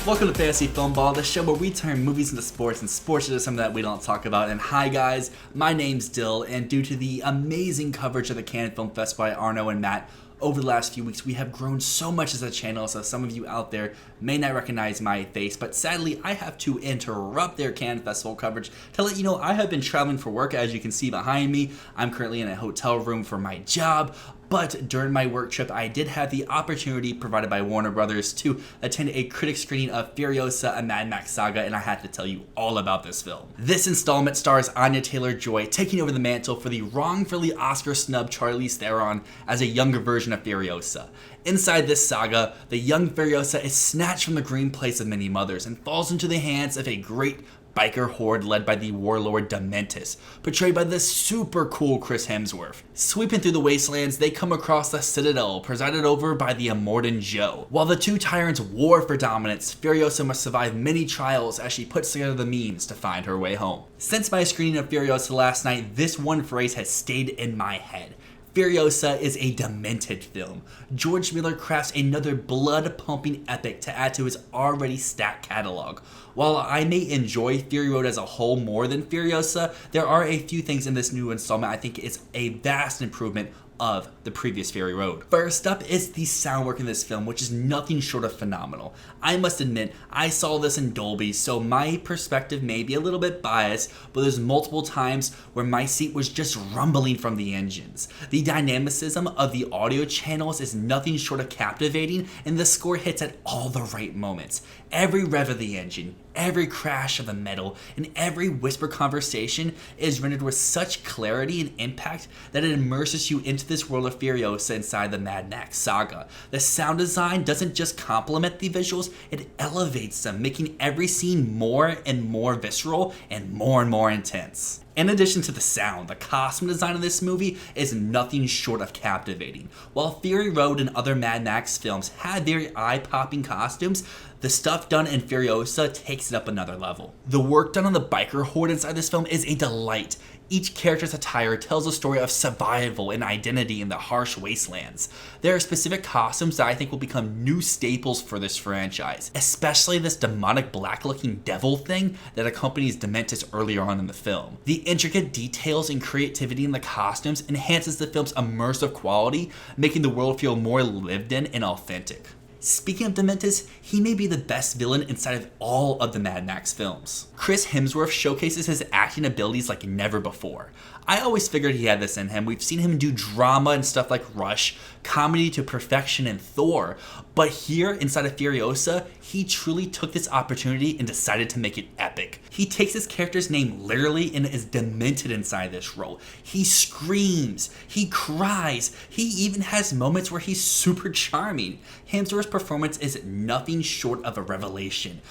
Welcome to Fantasy Filmball, the show where we turn movies into sports and sports into something that we don't talk about. And hi guys, my name's Dyl, and due to the amazing coverage of the Cannes Film Festival by Arno and Matt over the last few weeks, we have grown so much as a channel, so some of you out there may not recognize my face, but sadly I have to interrupt their Cannes Festival coverage to let you know I have been traveling for work. As you can see behind me, I'm currently in a hotel room for my job. But during my work trip, I did have the opportunity provided by Warner Brothers to attend a critic screening of Furiosa, a Mad Max Saga, and I had to tell you all about this film. This installment stars Anya Taylor-Joy taking over the mantle for the wrongfully Oscar snubbed Charlize Theron as a younger version of Furiosa. Inside this saga, the young Furiosa is snatched from the green place of many mothers and falls into the hands of a great biker horde led by the warlord Demented, portrayed by the super cool Chris Hemsworth. Sweeping through the wastelands, they come across the Citadel, presided over by the Immortan Joe. While the two tyrants war for dominance, Furiosa must survive many trials as she puts together the means to find her way home. Since my screening of Furiosa last night, this one phrase has stayed in my head. Furiosa is a demented film. George Miller crafts another blood-pumping epic to add to his already stacked catalog. While I may enjoy Fury Road as a whole more than Furiosa, there are a few things in this new installment I think is a vast improvement of the previous Fury Road. First up is the sound work in this film, which is nothing short of phenomenal. I must admit, I saw this in Dolby, so my perspective may be a little bit biased, but there's multiple times where my seat was just rumbling from the engines. The dynamicism of the audio channels is nothing short of captivating, and the score hits at all the right moments. Every rev of the engine, every crash of the metal, and every whisper conversation is rendered with such clarity and impact that it immerses you into this world of Furiosa inside the Mad Max Saga. The sound design doesn't just complement the visuals, it elevates them, making every scene more and more visceral and more intense. In addition to the sound, the costume design of this movie is nothing short of captivating. While Fury Road and other Mad Max films had very eye-popping costumes, the stuff done in Furiosa takes it up another level. The work done on the biker horde inside this film is a delight. Each character's attire tells a story of survival and identity in the harsh wastelands. There are specific costumes that I think will become new staples for this franchise, especially this demonic black-looking devil thing that accompanies Demented earlier on in the film. The intricate details and creativity in the costumes enhances the film's immersive quality, making the world feel more lived in and authentic. Speaking of Demented, he may be the best villain inside of all of the Mad Max films. Chris Hemsworth showcases his acting abilities like never before. I always figured he had this in him. We've seen him do drama and stuff like Rush, comedy to perfection in Thor, but here inside of Furiosa, he truly took this opportunity and decided to make it epic. He takes his character's name literally and is demented inside this role. He screams, he cries, he even has moments where he's super charming. Hemsworth's performance is nothing short of a revelation,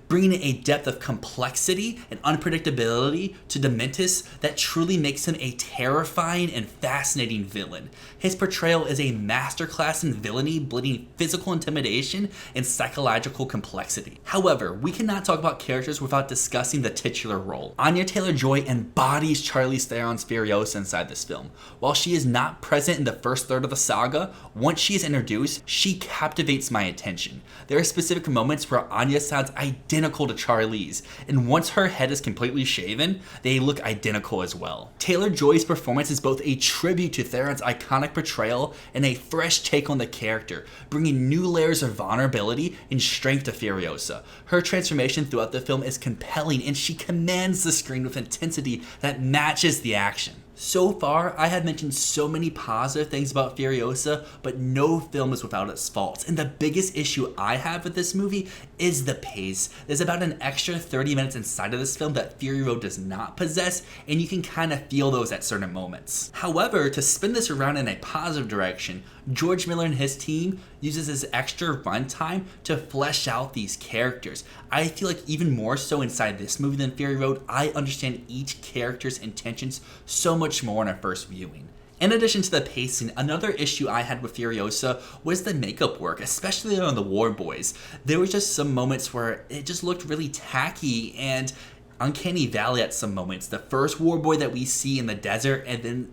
bringing a depth of complexity and unpredictability to Demented that truly makes him a terrifying and fascinating villain. His portrayal is a masterclass in villainy, blending physical intimidation and psychological complexity. However, we cannot talk about characters without discussing the titular role. Anya Taylor-Joy embodies Charlize Theron's Furiosa inside this film. While she is not present in the first third of the saga, once she is introduced, she captivates my attention. There are specific moments where Anya sounds identical to Charlize, and once her head is completely shaven, they look identical as well. Taylor-Joy's performance is both a tribute to Theron's iconic portrayal and a fresh take on the character, bringing new layers of vulnerability and strength to Furiosa. Her transformation throughout the film is compelling, and she commands the screen with intensity that matches the action. So far, I have mentioned so many positive things about Furiosa, but no film is without its faults. And the biggest issue I have with this movie is the pace. There's about an extra 30 minutes inside of this film that Fury Road does not possess, and you can kind of feel those at certain moments. However, to spin this around in a positive direction, George Miller and his team uses his extra runtime to flesh out these characters. I feel like even more so inside this movie than Fury Road, I understand each character's intentions so much more in a first viewing. In addition to the pacing, another issue I had with Furiosa was the makeup work, especially on the War Boys. There was just some moments where it just looked really tacky and uncanny valley at some moments. The first War Boy that we see in the desert, and then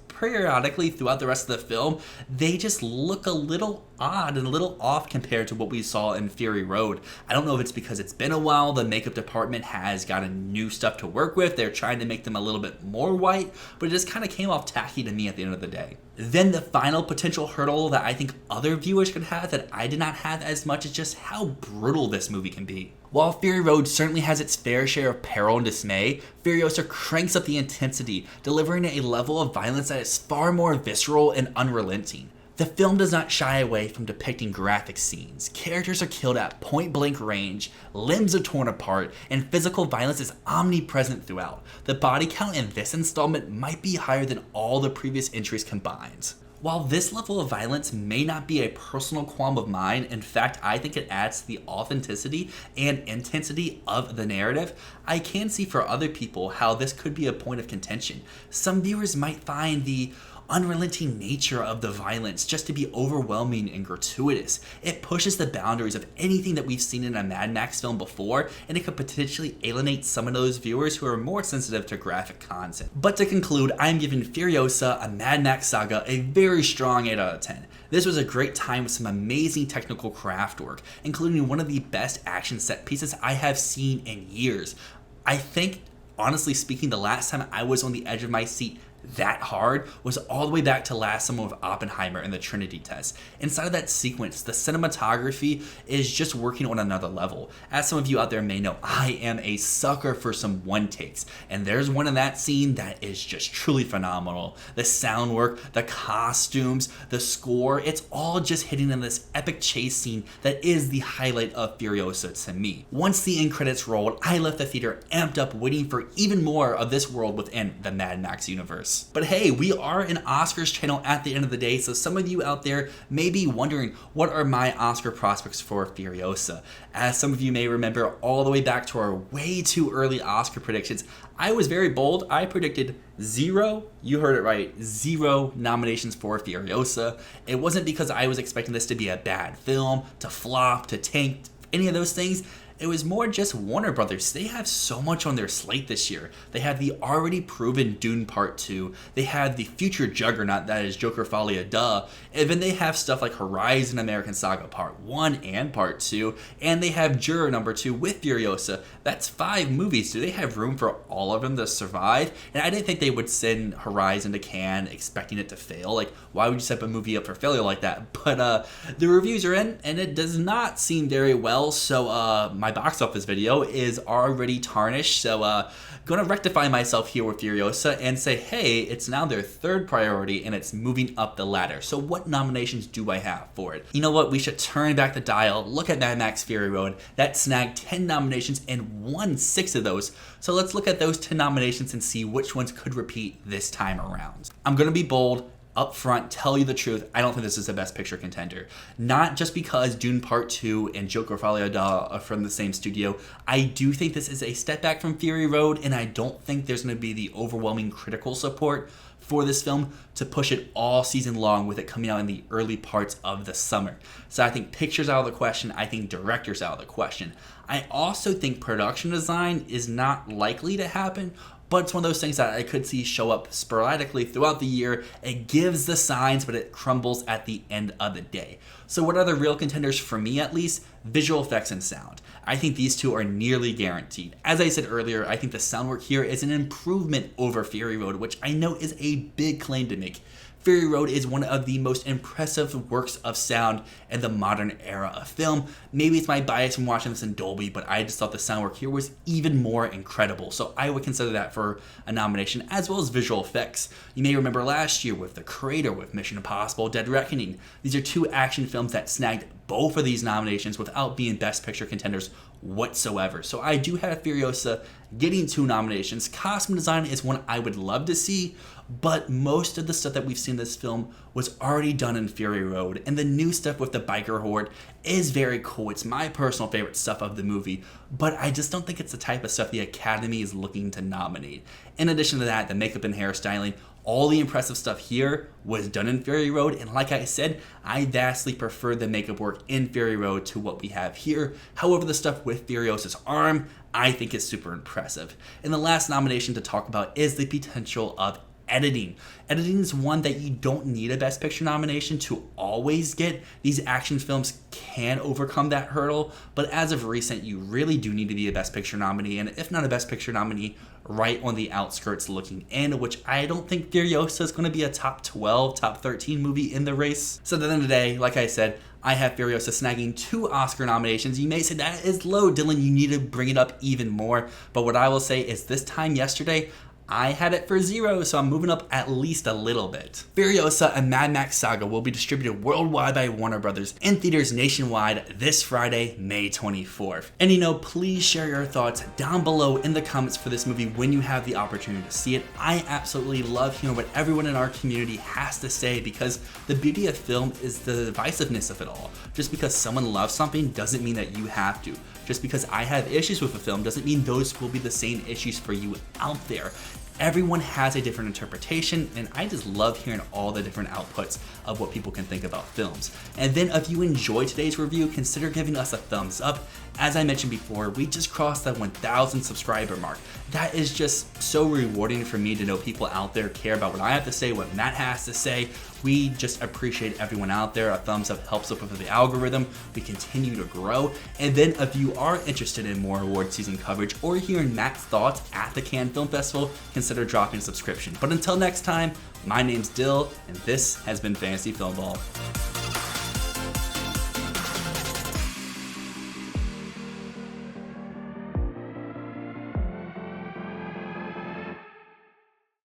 periodically throughout the rest of the film, they just look a little odd and a little off compared to what we saw in Fury Road. I don't know if it's because it's been a while, the makeup department has gotten new stuff to work with, they're trying to make them a little bit more white, but it just kind of came off tacky to me at the end of the day. Then the final potential hurdle that I think other viewers could have that I did not have as much is just how brutal this movie can be. While Fury Road certainly has its fair share of peril and dismay, Furiosa cranks up the intensity, delivering a level of violence that is far more visceral and unrelenting. The film does not shy away from depicting graphic scenes. Characters are killed at point-blank range, limbs are torn apart, and physical violence is omnipresent throughout. The body count in this installment might be higher than all the previous entries combined. While this level of violence may not be a personal qualm of mine, in fact, I think it adds to the authenticity and intensity of the narrative, I can see for other people how this could be a point of contention. Some viewers might find the unrelenting nature of the violence just to be overwhelming and gratuitous. It pushes the boundaries of anything that we've seen in a Mad Max film before, and it could potentially alienate some of those viewers who are more sensitive to graphic content. But to conclude, I'm giving Furiosa, a Mad Max Saga, a very strong 8 out of 10. This was a great time with some amazing technical craft work, including one of the best action set pieces I have seen in years. I think, honestly speaking, the last time I was on the edge of my seat that hard was all the way back to last summer with Oppenheimer and the Trinity test. Inside of that sequence, the cinematography is just working on another level. As some of you out there may know, I am a sucker for some one takes, and there's one in that scene that is just truly phenomenal. The sound work, the costumes, the score, it's all just hitting in this epic chase scene that is the highlight of Furiosa to me. Once the end credits rolled, I left the theater amped up waiting for even more of this world within the Mad Max universe. But hey, we are an Oscars channel at the end of the day, so some of you out there may be wondering, what are my Oscar prospects for Furiosa? As some of you may remember, all the way back to our way too early Oscar predictions, I was very bold. I predicted 0, you heard it right, 0 nominations for Furiosa. It wasn't because I was expecting this to be a bad film, to flop, to tank, any of those things. It was more just Warner Brothers. They have so much on their slate this year. They have the already proven Dune Part 2. They have the future juggernaut that is Joker Folia Duh. And then they have stuff like Horizon American Saga Part 1 and Part 2. And they have Juror number 2 with Furiosa. That's 5 movies. Do they have room for all of them to survive? And I didn't think they would send Horizon to Cannes expecting it to fail. Like, why would you set up a movie up for failure like that? But the reviews are in, and it does not seem very well. So my box office video is already tarnished, so gonna rectify myself here with Furiosa and say, hey, it's now their 3rd priority and it's moving up the ladder. So what nominations do I have for it? You know what, we should turn back the dial, look at Mad Max Fury Road. That snagged 10 nominations and won 6 of those. So let's look at those 10 nominations and see which ones could repeat this time around. I'm gonna be bold, up front, tell you the truth, I don't think this is a Best Picture contender. Not just because Dune Part 2 and Joker Folia Duh are from the same studio. I do think this is a step back from Fury Road, and I don't think there's going to be the overwhelming critical support for this film to push it all season long with it coming out in the early parts of the summer. So I think picture's out of the question. I think director's out of the question. I also think production design is not likely to happen, but it's one of those things that I could see show up sporadically throughout the year. It gives the signs, but it crumbles at the end of the day. So what are the real contenders for me, at least? Visual effects and sound. I think these two are nearly guaranteed. As I said earlier, I think the sound work here is an improvement over Fury Road, which I know is a big claim to make. Fury Road is one of the most impressive works of sound in the modern era of film. Maybe it's my bias from watching this in Dolby, but I just thought the sound work here was even more incredible. So I would consider that for a nomination, as well as visual effects. You may remember last year with The Creator, with Mission Impossible, Dead Reckoning. These are 2 action films that snagged both of these nominations without being Best Picture contenders whatsoever. So I do have Furiosa getting 2 nominations. Costume design is one I would love to see, but most of the stuff that we've seen in this film was already done in Fury Road, and the new stuff with the biker horde is very cool. It's my personal favorite stuff of the movie, but I just don't think it's the type of stuff the Academy is looking to nominate. In addition to that, the makeup and hairstyling, all the impressive stuff here was done in Fury Road, and like I said, I vastly prefer the makeup work in Fury Road to what we have here. However, the stuff with Furiosa's arm, I think is super impressive. And the last nomination to talk about is the potential of editing. Editing is one that you don't need a Best Picture nomination to always get. These action films can overcome that hurdle, but as of recent, you really do need to be a Best Picture nominee, and if not a Best Picture nominee, right on the outskirts looking in, which I don't think Furiosa is going to be a top 12, top 13 movie in the race. So at the end of the day, like I said, I have Furiosa snagging 2 Oscar nominations. You may say that is low, Dylan, you need to bring it up even more, but what I will say is this time yesterday, I had it for 0, so I'm moving up at least a little bit. Furiosa and Mad Max Saga will be distributed worldwide by Warner Brothers in theaters nationwide this Friday, May 24th. And please share your thoughts down below in the comments for this movie when you have the opportunity to see it. I absolutely love hearing what everyone in our community has to say, because the beauty of film is the divisiveness of it all. Just because someone loves something doesn't mean that you have to. Just because I have issues with a film doesn't mean those will be the same issues for you out there. Everyone has a different interpretation, and I just love hearing all the different outputs of what people can think about films. And then if you enjoyed today's review, consider giving us a thumbs up. As I mentioned before, we just crossed that 1,000 subscriber mark. That is just so rewarding for me to know people out there care about what I have to say, what Matt has to say. We just appreciate everyone out there. A thumbs up helps up with the algorithm. We continue to grow. And then if you are interested in more award season coverage or hearing Matt's thoughts at the Cannes Film Festival, consider dropping a subscription. But until next time, my name's Dyl, and this has been Fantasy Filmball.